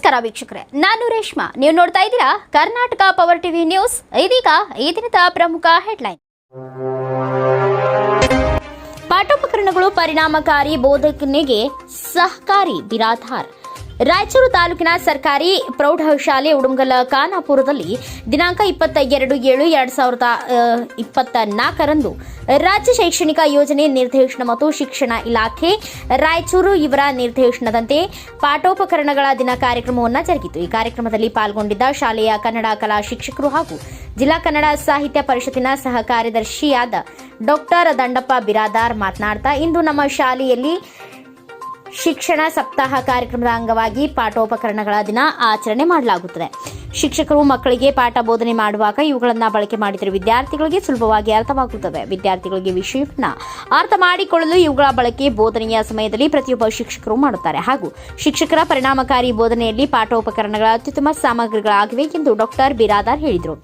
ನಮಸ್ಕಾರ ವೀಕ್ಷಕರೇ, ನಾನು ರೇಷ್ಮಾ. ನೀವು ನೋಡ್ತಾ ಇದ್ದೀರಾ ಕರ್ನಾಟಕ ಪವರ್ ಟಿವಿ ನ್ಯೂಸ್. ಇದೀಗ ಈ ದಿನದ ಪ್ರಮುಖ ಹೆಡ್ಲೈನ್. ಪಾಠೋಪಕರಣಗಳು ಪರಿಣಾಮಕಾರಿ ಬೋಧನೆಗೆ ಸಹಕಾರಿ ಬಿರಾದಾರ್. ರಾಯಚೂರು ತಾಲೂಕಿನ ಸರ್ಕಾರಿ ಪ್ರೌಢಶಾಲೆ ಉಡುಮಗಲ ಖಾನಾಪುರದಲ್ಲಿ ದಿನಾಂಕ 22/7/2024ರಂದು ರಾಜ್ಯ ಶೈಕ್ಷಣಿಕ ಯೋಜನೆ ನಿರ್ದೇಶನ ಮತ್ತು ಶಿಕ್ಷಣ ಇಲಾಖೆ ರಾಯಚೂರು ಇವರ ನಿರ್ದೇಶನದಂತೆ ಪಾಠೋಪಕರಣಗಳ ದಿನ ಕಾರ್ಯಕ್ರಮವನ್ನು ಜರುಗಿತು. ಈ ಕಾರ್ಯಕ್ರಮದಲ್ಲಿ ಪಾಲ್ಗೊಂಡಿದ್ದ ಶಾಲೆಯ ಕನ್ನಡ ಕಲಾ ಶಿಕ್ಷಕರು ಹಾಗೂ ಜಿಲ್ಲಾ ಕನ್ನಡ ಸಾಹಿತ್ಯ ಪರಿಷತ್ತಿನ ಸಹ ಕಾರ್ಯದರ್ಶಿಯಾದ ಡಾಕ್ಟರ್ ದಂಡಪ್ಪ ಬಿರಾದಾರ್ ಮಾತನಾಡ್ತಾ, ಇಂದು ನಮ್ಮ ಶಾಲೆಯಲ್ಲಿ ಶಿಕ್ಷಣ ಸಪ್ತಾಹ ಕಾರ್ಯಕ್ರಮದ ಅಂಗವಾಗಿ ಪಾಠೋಪಕರಣಗಳ ದಿನ ಆಚರಣೆ ಮಾಡಲಾಗುತ್ತದೆ. ಶಿಕ್ಷಕರು ಮಕ್ಕಳಿಗೆ ಪಾಠ ಬೋಧನೆ ಮಾಡುವಾಗ ಇವುಗಳನ್ನು ಬಳಕೆ ಮಾಡಿದರೆ ವಿದ್ಯಾರ್ಥಿಗಳಿಗೆ ಸುಲಭವಾಗಿ ಅರ್ಥವಾಗುತ್ತವೆ. ವಿದ್ಯಾರ್ಥಿಗಳಿಗೆ ವಿಷಯವನ್ನು ಅರ್ಥ ಮಾಡಿಕೊಳ್ಳಲು ಇವುಗಳ ಬಳಕೆ ಬೋಧನೆಯ ಸಮಯದಲ್ಲಿ ಪ್ರತಿಯೊಬ್ಬ ಶಿಕ್ಷಕರು ಮಾಡುತ್ತಾರೆ ಹಾಗೂ ಶಿಕ್ಷಕರ ಪರಿಣಾಮಕಾರಿ ಬೋಧನೆಯಲ್ಲಿ ಪಾಠೋಪಕರಣಗಳ ಅತ್ಯುತ್ತಮ ಸಾಮಗ್ರಿಗಳಾಗಿವೆ ಎಂದು ಡಾಕ್ಟರ್ ಬಿರಾದಾರ್ ಹೇಳಿದರು.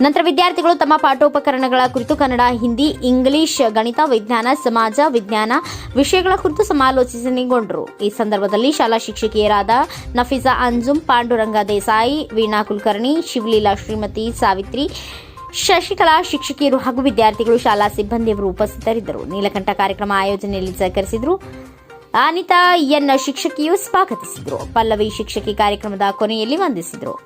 ನಂತರ ವಿದ್ಯಾರ್ಥಿಗಳು ತಮ್ಮ ಪಾಠೋಪಕರಣಗಳ ಕುರಿತು ಕನ್ನಡ, ಹಿಂದಿ, ಇಂಗ್ಲಿಷ್, ಗಣಿತ, ವಿಜ್ಞಾನ, ಸಮಾಜ ವಿಜ್ಞಾನ ವಿಷಯಗಳ ಕುರಿತು ಸಮಾಲೋಚನೆಗೊಂಡರು. ಈ ಸಂದರ್ಭದಲ್ಲಿ ಶಾಲಾ ಶಿಕ್ಷಕಿಯರಾದ ನಫೀಸಾ ಅಂಜುಮ್, ಪಾಂಡುರಂಗ ದೇಸಾಯಿ, ವೀಣಾ ಕುಲಕರ್ಣಿ, ಶಿವಲೀಲಾ, ಶ್ರೀಮತಿ ಸಾವಿತ್ರಿ, ಶಶಿಕಲಾ ಶಿಕ್ಷಕಿಯರು ಹಾಗೂ ವಿದ್ಯಾರ್ಥಿಗಳು, ಶಾಲಾ ಸಿಬ್ಬಂದಿಯವರು ಉಪಸ್ಥಿತರಿದ್ದರು. ನೀಲಕಂಠ ಕಾರ್ಯಕ್ರಮ ಆಯೋಜನೆಯಲ್ಲಿ ಸಹಕರಿಸಿದರು. ಅನಿತಾ ಎನ್ ಶಿಕ್ಷಕಿಯು ಸ್ವಾಗತಿಸಿದರು. ಪಲ್ಲವಿ ಶಿಕ್ಷಕಿ ಕಾರ್ಯಕ್ರಮದ ಕೊನೆಯಲ್ಲಿ ವಂದಿಸಿದರು.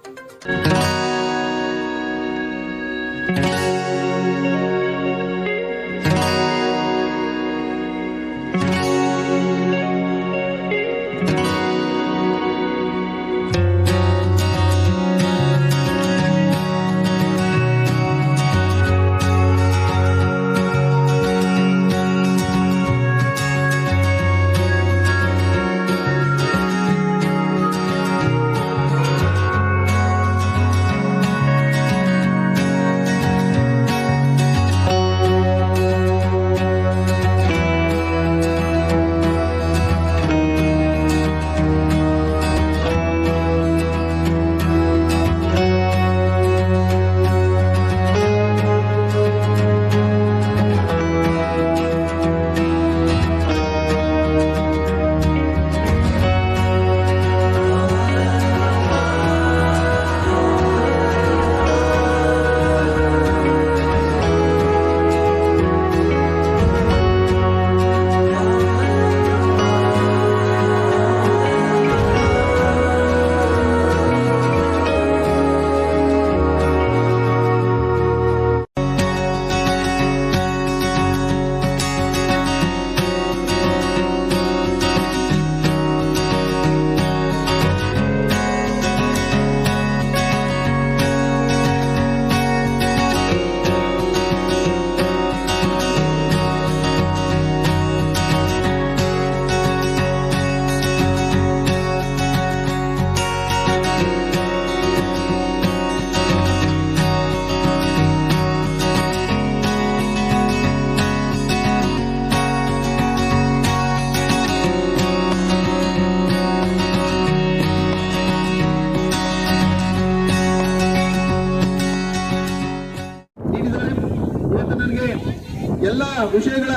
ಎಲ್ಲ ವಿಷಯಗಳ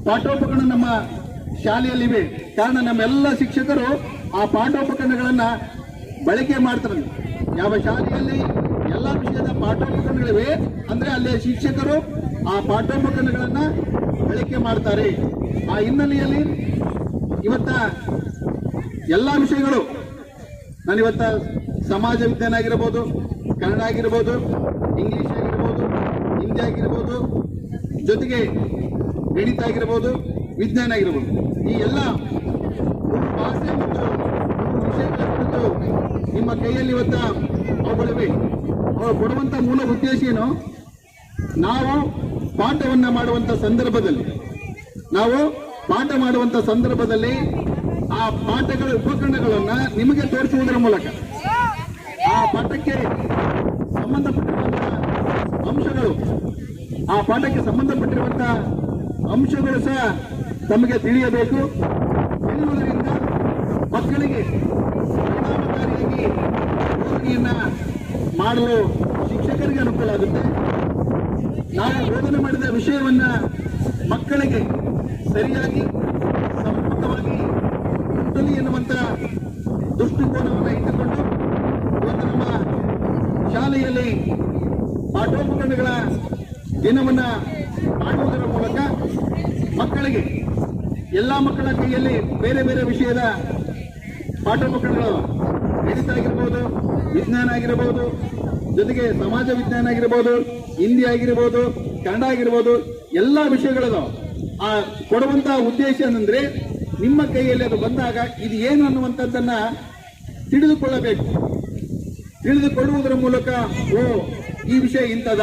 ಪಾಠೋಪಕರಣ ನಮ್ಮ ಶಾಲೆಯಲ್ಲಿವೆ. ಕಾರಣ ನಮ್ಮೆಲ್ಲ ಶಿಕ್ಷಕರು ಆ ಪಾಠೋಪಕರಣಗಳನ್ನ ಬಳಕೆ ಮಾಡ್ತಾರೆ. ಯಾವ ಶಾಲೆಯಲ್ಲಿ ಎಲ್ಲ ವಿಷಯದ ಪಾಠೋಪಕರಣಗಳಿವೆ ಅಂದ್ರೆ ಅಲ್ಲಿ ಶಿಕ್ಷಕರು ಆ ಪಾಠೋಪಕರಣಗಳನ್ನ ಬಳಕೆ ಮಾಡ್ತಾರೆ. ಆ ಹಿನ್ನೆಲೆಯಲ್ಲಿ ಇವತ್ತ ಎಲ್ಲ ವಿಷಯಗಳು, ನಾನಿವತ್ತ ಸಮಾಜ ವಿಜ್ಞಾನ ಆಗಿರ್ಬೋದು, ಕನ್ನಡ ಆಗಿರ್ಬೋದು, ಇಂಗ್ಲಿಷ್ ಆಗಿರ್ಬೋದು, ಹಿಂದಿ ಆಗಿರ್ಬೋದು, ಜೊತೆಗೆ ಗಣಿತ ಆಗಿರ್ಬೋದು, ವಿಜ್ಞಾನ ಆಗಿರ್ಬೋದು, ಈ ಎಲ್ಲ ಭಾಷೆ ಮತ್ತು ವಿಷಯಗಳ ಕುರಿತು ನಿಮ್ಮ ಕೈಯಲ್ಲಿ ಇವತ್ತ ಅವುಗಳಿವೆ. ಅವರು ಕೊಡುವಂತ ಮೂಲ ಉದ್ದೇಶ ಏನು? ನಾವು ಪಾಠವನ್ನ ಮಾಡುವಂತ ಸಂದರ್ಭದಲ್ಲಿ ಆ ಪಾಠಗಳ ಉಪಕರಣಗಳನ್ನ ನಿಮಗೆ ತೋರಿಸುವುದರ ಮೂಲಕ ಆ ಪಾಠಕ್ಕೆ ಸಂಬಂಧಪಟ್ಟಿರುವಂತಹ ಅಂಶಗಳು ಸಹ ತಮಗೆ ತಿಳಿಯಬೇಕು. ತಿಳಿಯುವುದರಿಂದ ಮಕ್ಕಳಿಗೆ ಪರಿಣಾಮಕಾರಿಯಾಗಿ ಬೋಧನೆಯನ್ನ ಮಾಡಲು ಶಿಕ್ಷಕರಿಗೆ ಅನುಕೂಲ ಆಗುತ್ತೆ. ನಾವು ಬೋಧನೆ ಮಾಡಿದ ವಿಷಯವನ್ನ ಮಕ್ಕಳಿಗೆ ಸರಿಯಾಗಿ ಸಮರ್ಪಕವಾಗಿ ಮುಟ್ಟಲಿ ಎನ್ನುವಂತ ದೃಷ್ಟಿಕೋನವನ್ನು ಇಟ್ಟುಕೊಂಡು ಇವತ್ತು ನಮ್ಮ ಶಾಲೆಯಲ್ಲಿ ಪಾಠೋಪಕರಣಗಳ ದಿನವನ್ನ ಮಾಡುವುದರ ಮೂಲಕ ಮಕ್ಕಳಿಗೆ ಎಲ್ಲ ಮಕ್ಕಳ ಕೈಯಲ್ಲಿ ಬೇರೆ ಬೇರೆ ವಿಷಯದ ಪಾಠೋಪಕರಣಗಳು ಗಣಿತ ಆಗಿರ್ಬೋದು, ವಿಜ್ಞಾನ ಆಗಿರಬಹುದು, ಜೊತೆಗೆ ಸಮಾಜ ವಿಜ್ಞಾನ ಆಗಿರಬಹುದು, ಹಿಂದಿ ಆಗಿರಬಹುದು, ಕನ್ನಡ ಆಗಿರಬಹುದು, ಎಲ್ಲಾ ವಿಷಯಗಳದು ಆ ಕೊಡುವಂತಹ ಉದ್ದೇಶ ಏನಂದ್ರೆ ನಿಮ್ಮ ಕೈಯಲ್ಲಿ ಅದು ಬಂದಾಗ ಇದು ಏನು ಅನ್ನುವಂಥದ್ದನ್ನ ತಿಳಿದುಕೊಳ್ಳಬೇಕು. ತಿಳಿದುಕೊಳ್ಳುವುದರ ಮೂಲಕ ಓ ಈ ವಿಷಯ ಇಂಥದ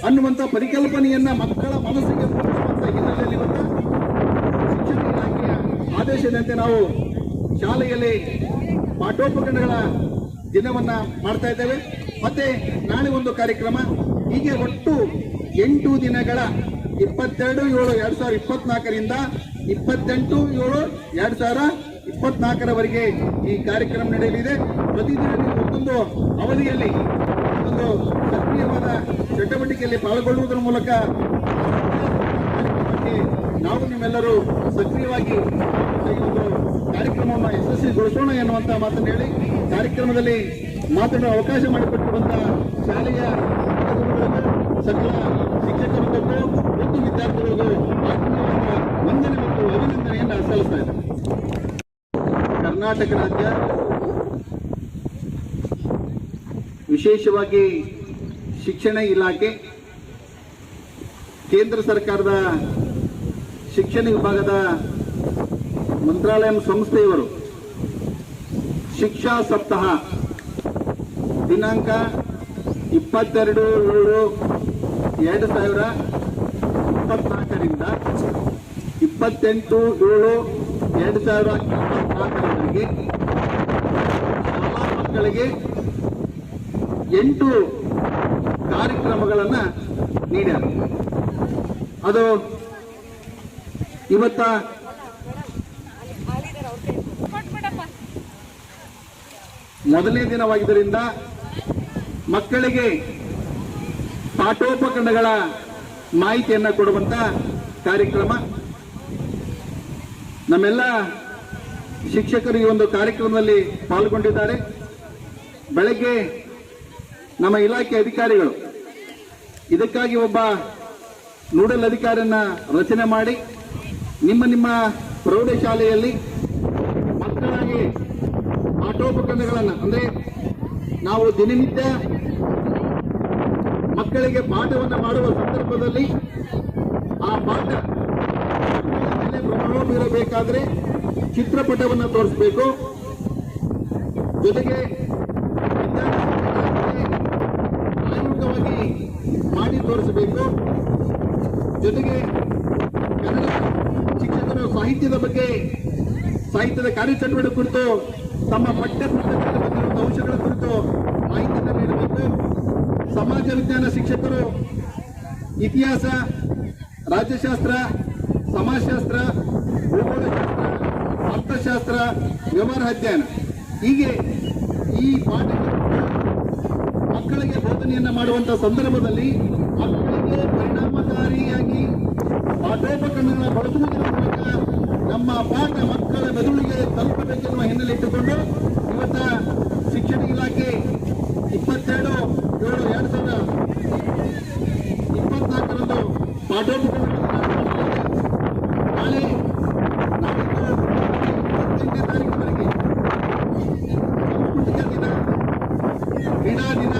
ಅನ್ನುವಂಥ ಪರಿಕಲ್ಪನೆಯನ್ನ ಮಕ್ಕಳ ಮನಸ್ಸಿಗೆ ಮೂಡಿಸುವಂತ ಹಿನ್ನೆಲೆಯಲ್ಲಿ ಇವತ್ತು ಶಿಕ್ಷಣ ಇಲಾಖೆಯ ಆದೇಶದಂತೆ ನಾವು ಶಾಲೆಯಲ್ಲಿ ಪಾಠೋಪಕರಣಗಳ ದಿನವನ್ನ ಮಾಡ್ತಾ ಇದ್ದೇವೆ. ಮತ್ತೆ ನಾಳೆ ಒಂದು ಕಾರ್ಯಕ್ರಮ, ಹೀಗೆ ಒಟ್ಟು 8 ದಿನಗಳ 22/7/2024ರಿಂದ 28/7/2024ರವರೆಗೆ ಈ ಕಾರ್ಯಕ್ರಮ ನಡೆಯಲಿದೆ. ಪ್ರತಿದಿನ ನೀವು ಒಂದೊಂದು ಅವಧಿಯಲ್ಲಿ ಒಂದು ಸಕ್ರಿಯವಾದ ಚಟುವಟಿಕೆಯಲ್ಲಿ ಪಾಲ್ಗೊಳ್ಳುವುದರ ಮೂಲಕ ನಾವು ನಿಮ್ಮೆಲ್ಲರೂ ಸಕ್ರಿಯವಾಗಿ ಈ ಒಂದು ಕಾರ್ಯಕ್ರಮವನ್ನು ಯಶಸ್ವಿಗೊಳಿಸೋಣ ಎನ್ನುವಂತ ಮಾತನ್ನು ಹೇಳಿ ಕಾರ್ಯಕ್ರಮದಲ್ಲಿ ಮಾತನಾಡುವ ಅವಕಾಶ ಮಾಡಿಕೊಟ್ಟಿರುವಂತಹ ಶಾಲೆಯ ಸಕಲ ಶಿಕ್ಷಕರಿಗೂ ಮತ್ತು ವಿದ್ಯಾರ್ಥಿಗಳಿಗೂ ಆತ್ಮೀಯವಾದ ವಂದನೆ ಮತ್ತು ಅಭಿನಂದನೆಯನ್ನು ಸಲ್ಲಿಸ್ತಾ ಇದ್ದಾರೆ. ಕರ್ನಾಟಕ ರಾಜ್ಯ ವಿಶೇಷವಾಗಿ ಶಿಕ್ಷಣ ಇಲಾಖೆ ಕೇಂದ್ರ ಸರ್ಕಾರದ ಶಿಕ್ಷಣ ವಿಭಾಗದ ಮಂತ್ರಾಲಯ ಸಂಸ್ಥೆಯವರು ಶಿಕ್ಷಾ ಸಪ್ತಾಹ ದಿನಾಂಕ 22/7/2024ರಿಂದ 28/7/2024ರವರೆಗೆ ಶಾಲಾ ಮಕ್ಕಳಿಗೆ 8 ಕಾರ್ಯಕ್ರಮಗಳನ್ನ ನೀಡ್ಯಾರ. ಅದು ಇವತ್ತ ಮೊದಲನೇ ದಿನವಾಗಿದ್ದರಿಂದ ಮಕ್ಕಳಿಗೆ ಪಾಠೋಪಕರಣಗಳ ಮಾಹಿತಿಯನ್ನ ಕೊಡುವಂತ ಕಾರ್ಯಕ್ರಮ. ನಮ್ಮೆಲ್ಲ ಶಿಕ್ಷಕರು ಈ ಒಂದು ಕಾರ್ಯಕ್ರಮದಲ್ಲಿ ಪಾಲ್ಗೊಂಡಿದ್ದಾರೆ. ಬೆಳಗ್ಗೆ ನಮ್ಮ ಇಲಾಖೆ ಅಧಿಕಾರಿಗಳು ಇದಕ್ಕಾಗಿ ಒಬ್ಬ ನೋಡಲ್ ಅಧಿಕಾರಿಯನ್ನ ರಚನೆ ಮಾಡಿ ನಿಮ್ಮ ಪ್ರೌಢಶಾಲೆಯಲ್ಲಿ ಮಕ್ಕಳಿಗೆ ಪಾಠೋಪಕರಣಗಳನ್ನು ಅಂದ್ರೆ ನಾವು ದಿನನಿತ್ಯ ಮಕ್ಕಳಿಗೆ ಪಾಠವನ್ನು ಮಾಡುವ ಸಂದರ್ಭದಲ್ಲಿ ಆ ಪಾಠ ಮೇಲೆ ಪ್ರಭಾವ ಬೀರಬೇಕಾದ್ರೆ ಚಿತ್ರಪಟವನ್ನು ತೋರಿಸಬೇಕು. ಜೊತೆಗೆ ಪ್ರಾಯೋಗಿಕವಾಗಿ ಮಾಡಿ ತೋರಿಸಬೇಕು. ಜೊತೆಗೆ ಕನ್ನಡ ಶಿಕ್ಷಕರು ಸಾಹಿತ್ಯದ ಬಗ್ಗೆ, ಸಾಹಿತ್ಯದ ಕಾರ್ಯಚಟುವಟಿಕೆ ಕುರಿತು, ತಮ್ಮ ಪಠ್ಯ ಪುಸ್ತಕದಲ್ಲಿ ಬಂದಿರುವ ಅಂಶಗಳ ಕುರಿತು ಮಾಹಿತಿಯನ್ನು ನೀಡಬೇಕು. ಸಮಾಜ ವಿಜ್ಞಾನ ಶಿಕ್ಷಕರು ಇತಿಹಾಸ, ರಾಜ್ಯಶಾಸ್ತ್ರ, ಸಮಾಜಶಾಸ್ತ್ರ, ಭೂಗೋಳಶಾಸ್ತ್ರ, ಅರ್ಥಶಾಸ್ತ್ರ, ವ್ಯವಹಾರ ಅಧ್ಯಯನ ಹೀಗೆ ಈ ಪಾಠಗಳು ಮಕ್ಕಳಿಗೆ ಬೋಧನೆಯನ್ನ ಮಾಡುವಂತಹ ಸಂದರ್ಭದಲ್ಲಿ ಮಕ್ಕಳಿಗೆ ಪರಿಣಾಮಕಾರಿಯಾಗಿ ಪಾಠೋಪಕರಣಗಳ ಬಳಸುವುದರ ಮೂಲಕ ನಮ್ಮ ಪಾಠ ಮಕ್ಕಳ ಮೆದುಳಿಗೆ ತಲುಪಬೇಕೆನ್ನುವ ಹಿನ್ನೆಲೆ ಇಟ್ಟುಕೊಂಡು ಇವತ್ತ ಶಿಕ್ಷಣ ಇಲಾಖೆ 27/7/2024ರಂದು ಪಾಠೋಪಕರಣಗಳನ್ನು ನಾಳೆ ನಾಡಿದ್ದು 28ನೇ ತಾರೀಕಿನವರೆಗೆ ಸಾಂಸ್ಕೃತಿಕ ದಿನ, ಕ್ರೀಡಾ ದಿನ,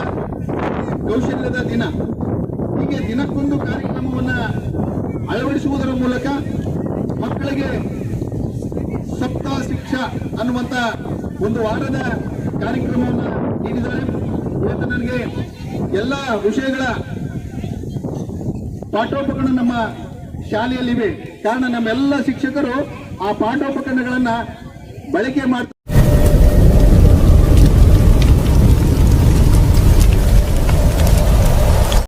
ಕೌಶಲ್ಯದ ದಿನ ಹೀಗೆ ದಿನಕ್ಕೊಂದು ಕಾರ್ಯಕ್ರಮವನ್ನ ಅಳವಡಿಸುವುದರ ಮೂಲಕ ಮಕ್ಕಳಿಗೆ ಸಪ್ತಾಹ ಶಿಕ್ಷಾ ಅನ್ನುವಂತ ಒಂದು ವಾರದ ಕಾರ್ಯಕ್ರಮವನ್ನು ನೀಡಿದ್ದಾರೆ. ಇವತ್ತು ನನಗೆ ಎಲ್ಲ ವಿಷಯಗಳ ಪಾಠೋಪಕರಣ ನಮ್ಮ ಶಾಲೆಯಲ್ಲಿವೆ. ಕಾರಣ ನಮ್ಮೆಲ್ಲ ಶಿಕ್ಷಕರು ಆ ಪಾಠೋಪಕರಣಗಳನ್ನ ಬಳಕೆ ಮಾಡ್ತಾ